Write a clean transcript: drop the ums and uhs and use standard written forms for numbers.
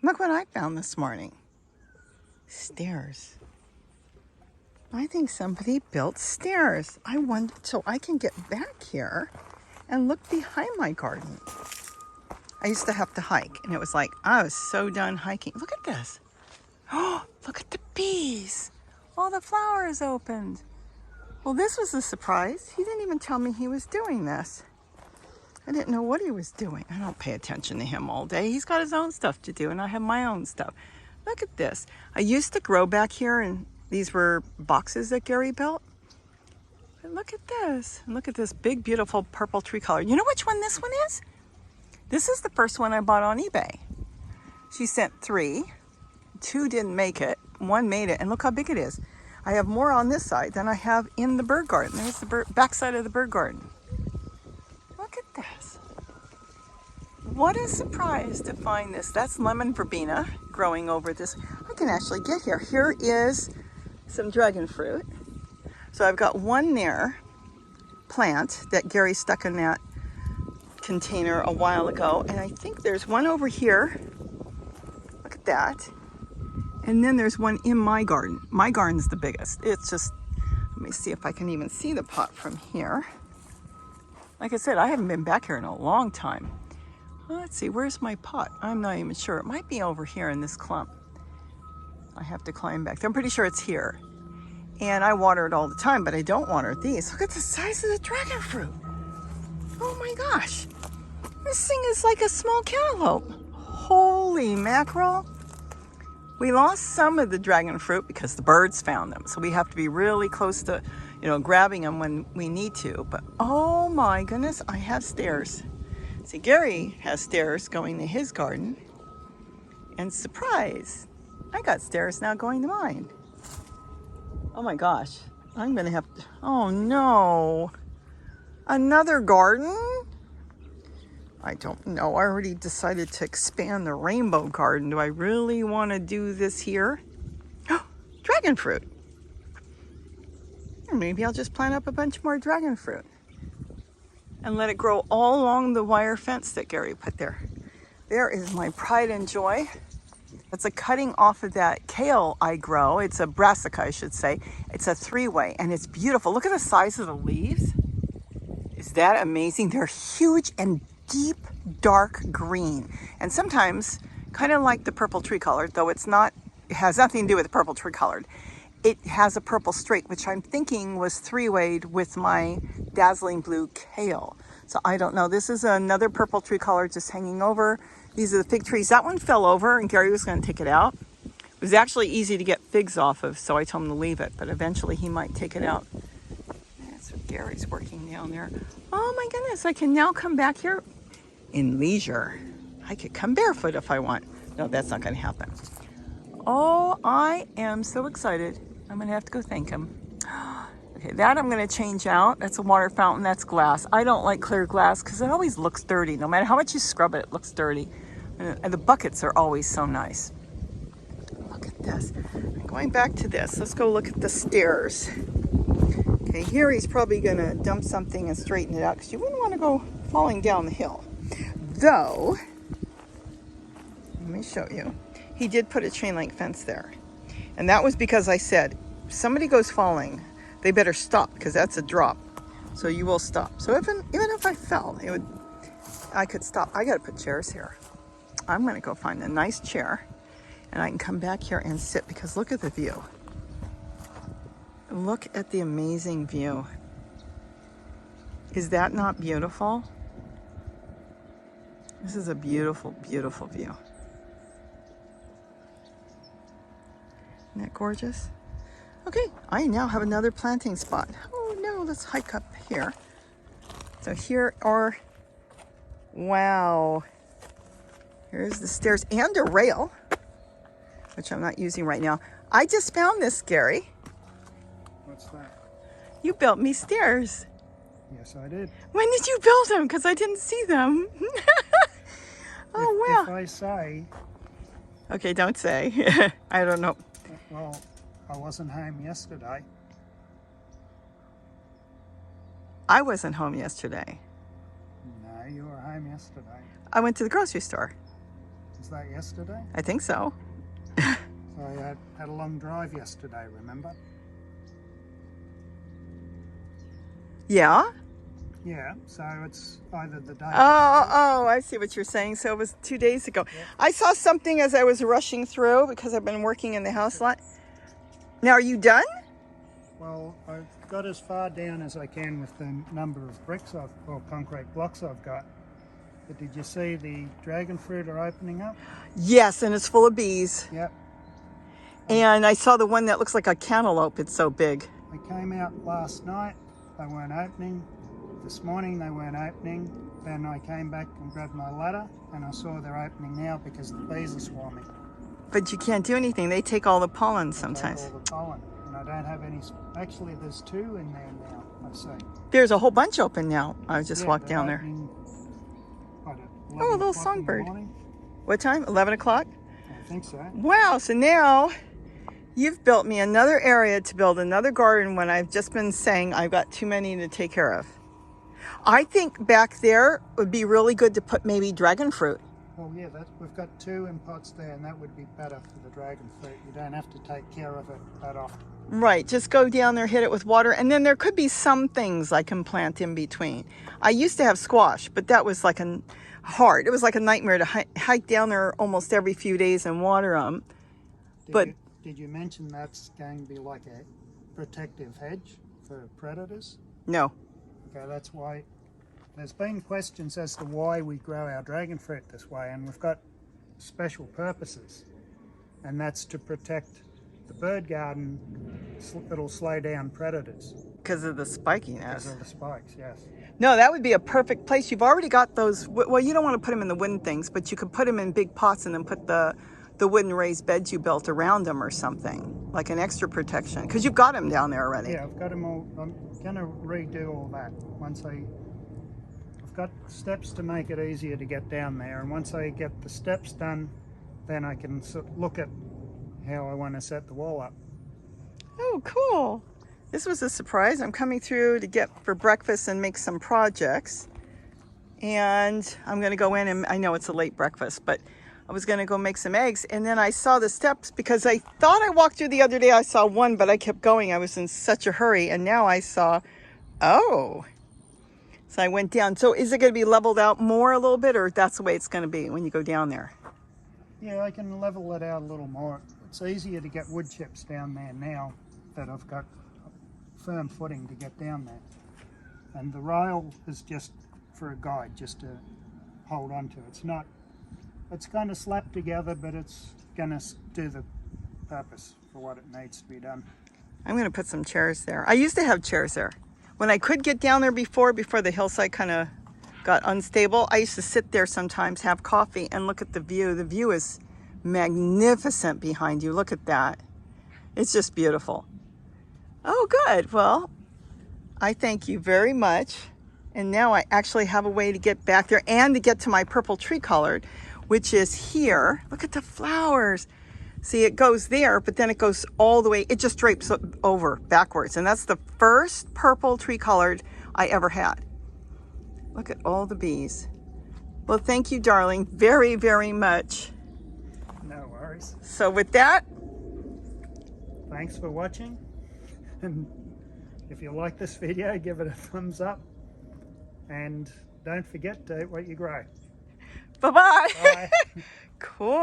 Look what I found this morning. Stairs. I think somebody built stairs. I want so I can get back here and look behind my garden. I used to have to hike, and it was like I was so done hiking. Look at this. Oh, look at the bees. All the flowers opened. Well, this was a surprise. He didn't even tell me he was doing this. I didn't know what he was doing. I don't pay attention to him all day. He's got his own stuff to do, and I have my own stuff. Look at this. I used to grow back here, and these were boxes that Gary built. But look at this. And look at this big, beautiful purple tree color. You know which one this one is? This is the first one I bought on eBay. She sent 3. 2 didn't make it. 1 made it, and look how big it is. I have more on this side than I have in the bird garden. There's the back side of the bird garden. Look at this. What a surprise to find this. That's lemon verbena growing over this. I can actually get here. Here is some dragon fruit. So I've got one there, plant, that Gary stuck in that container a while ago. And I think there's one over here. Look at that. And then there's one in my garden. My garden's the biggest. It's just, let me see if I can even see the pot from here. Like I said, I haven't been back here in a long time. Well, let's see, where's my pot? I'm not even sure. It might be over here in this clump. I have to climb back. I'm pretty sure it's here. And I water it all the time, but I don't water these. Look at the size of the dragon fruit. Oh my gosh. This thing is like a small cantaloupe. Holy mackerel. We lost some of the dragon fruit because the birds found them. So we have to be really close to, grabbing them when we need to. But oh my goodness, I have stairs. See, Gary has stairs going to his garden. And surprise, I got stairs now going to mine. Oh my gosh, I'm gonna have to, oh no. Another garden? I don't know. I already decided to expand the rainbow garden. Do I really want to do this here? Oh, dragon fruit. Or maybe I'll just plant up a bunch more dragon fruit and let it grow all along the wire fence that Gary put there. There is my pride and joy. It's a cutting off of that kale I grow. It's a brassica, I should say. It's a 3-way, and it's beautiful. Look at the size of the leaves. Is that amazing? They're huge and deep dark green, and sometimes kind of like the purple tree colored, though it has nothing to do with the purple tree colored. It has a purple streak, which I'm thinking was 3-wayed with my dazzling blue kale. So I don't know. This is another purple tree color just hanging over. These are the fig trees. That one fell over and Gary was going to take it out. It was actually easy to get figs off of, so I told him to leave it, but eventually he might take it out. That's what Gary's working down there. Oh my goodness, I can now come back here in leisure. I could come barefoot if I want. No, that's not going to happen. Oh, I am so excited. I'm going to have to go thank him. Okay, that I'm going to change out. That's a water fountain. That's glass. I don't like clear glass because it always looks dirty. No matter how much you scrub it, it looks dirty. And the buckets are always so nice. Look at this. Going back to this, let's go look at the stairs. Okay, here he's probably going to dump something and straighten it out because you wouldn't want to go falling down the hill. Though, let me show you. He did put a chain link fence there. And that was because I said, if somebody goes falling, they better stop because that's a drop. So you will stop. So even if I fell, I could stop. I got to put chairs here. I'm going to go find a nice chair and I can come back here and sit because look at the view. Look at the amazing view. Is that not beautiful? This is a beautiful, beautiful view. Isn't that gorgeous? Okay, I now have another planting spot. Oh no, let's hike up here. So here are, wow. Here's the stairs and a rail, which I'm not using right now. I just found this, Gary. What's that? You built me stairs. Yes, I did. When did you build them? Because I didn't see them. Oh, wow. If I say... Okay, don't say. I don't know. Well, I wasn't home yesterday. I wasn't home yesterday. No, you were home yesterday. I went to the grocery store. Was that yesterday? I think so. So I had a long drive yesterday, remember? Yeah? Yeah, so it's either the day Oh, I see what you're saying. So it was 2 days ago. Yeah. I saw something as I was rushing through because I've been working in the house a lot. Now, are you done? Well, I've got as far down as I can with the number of bricks or concrete blocks I've got. But did you see the dragon fruit are opening up? Yes, and it's full of bees. Yep. And I saw the one that looks like a cantaloupe. It's so big. I came out last night, they weren't opening. This morning they weren't opening. Then I came back and grabbed my ladder and I saw they're opening now because the bees are swarming. But you can't do anything. They take all the pollen They take sometimes. all the pollen. And I don't have any, actually there's 2 in there now, I see. There's a whole bunch open now. I just walked they're down there. opening, what, at Oh, a 11 little o'clock in the songbird. morning? What time? 11 o'clock? I think so. Wow, so now you've built me another area to build another garden when I've just been saying I've got too many to take care of. I think back there would be really good to put maybe dragon fruit. Well, yeah, we've got 2 in pots there, and that would be better for the dragon fruit. You don't have to take care of it that often. Right, just go down there, hit it with water, and then there could be some things I can plant in between. I used to have squash, but that was like hard. It was like a nightmare to hike down there almost every few days and water them. Did you mention that's going to be like a protective hedge for predators? No. Okay, that's why there's been questions as to why we grow our dragon fruit this way, and we've got special purposes, and that's to protect the bird garden. It'll slow down predators Because of the spikiness. because of the spikes. Yes. No, that would be a perfect place. You've already got those. Well, you don't want to put them in the wooden things, but you could put them in big pots and then put the wooden raised beds you built around them or something, like an extra protection. Because you've got them down there already. Yeah, I've got them all. I'm going to redo all that once I've got steps to make it easier to get down there, and once I get the steps done, then I can look at how I want to set the wall up. Oh, cool. This was a surprise. I'm coming through to get for breakfast and make some projects. And I'm going to go in and I know it's a late breakfast, but I was going to go make some eggs. And then I saw the steps because I thought I walked through the other day. I saw one, but I kept going. I was in such a hurry. And now I saw, oh. So I went down. So is it going to be leveled out more a little bit, or that's the way it's going to be when you go down there? Yeah, I can level it out a little more. It's easier to get wood chips down there now that I've got firm footing to get down there. And the rail is just for a guide, just to hold on to. It's going to slap together, but it's going to do the purpose for what it needs to be done. I'm going to put some chairs there. I used to have chairs there. When I could get down there before the hillside kind of got unstable, I used to sit there sometimes, have coffee, and look at the view. The view is magnificent behind you. Look at that. It's just beautiful. Oh, good. Well, I thank you very much. And now I actually have a way to get back there and to get to my purple tree colored, which is here. Look at the flowers. See, it goes there, but then it goes all the way. It just drapes over backwards. And that's the first purple tree colored I ever had. Look at all the bees. Well, thank you, darling, very, very much. No worries. So with that, Thanks for watching. And if you like this video, give it a thumbs up. And don't forget to eat what you grow. bye-bye. Bye. Cool.